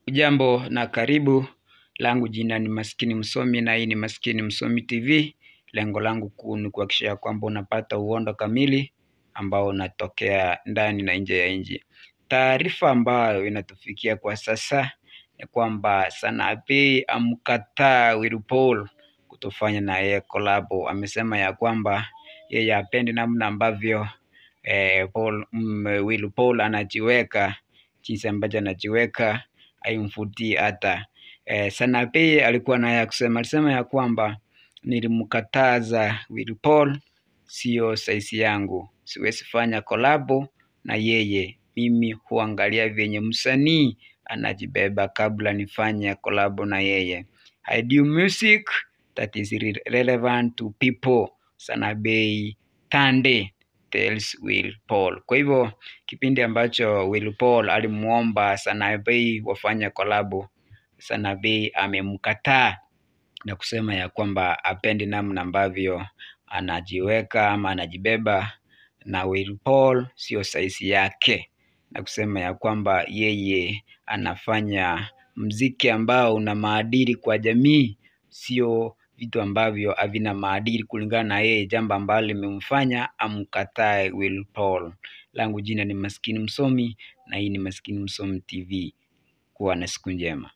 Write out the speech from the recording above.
Ujambo na karibu. Langu jina ni Maskini Msomi na hii ni Maskini Msomi TV. Lengo langu kuu ni kuhakikisha kwamba unapata uhondo kamili ambao unatokea ndani na nje ya nchi. Taarifa ambayo inatufikia kwa sasa ni kwamba Sanaipei amkataa Willy Paul kutofanya na yeye kolabo. Amesema ya kwamba yeye hapendi namna ambavyo Willy Paul anajiweka, jinsi ambacho anajiweka haimvutii hata. Sanaipei alikuwa na ya kusema, alisema ya kwamba nilimkataza Willy Paul, sio size yangu, siwezi fanya kolabo na yeye. Mimi huangalia vyenye msanii anajibeba kabla nifanye kolabo na yeye. I do music that is relevant to people, Sanaipei Tande tells Willy Paul. Kwa hivyo kipindi ambacho Willy Paul alimuomba Sanaipei wafanye kolabo, Sanaipei amemkataa na kusema ya kwamba hapendi namna ambavyo anajiweka ama anajibeba, na Willy Paul sio size yake, na kusema ya kwamba yeye anafanya mziki ambao una maadili kwa jamii, sio vitu ambavyo havina maadili kulingana na yeye, jambo ambalo limemfanya amkatae Willy Paul. Langu jina ni Maskini Msomi na hii ni Maskini Msomi TV. Kuwa na siku njema.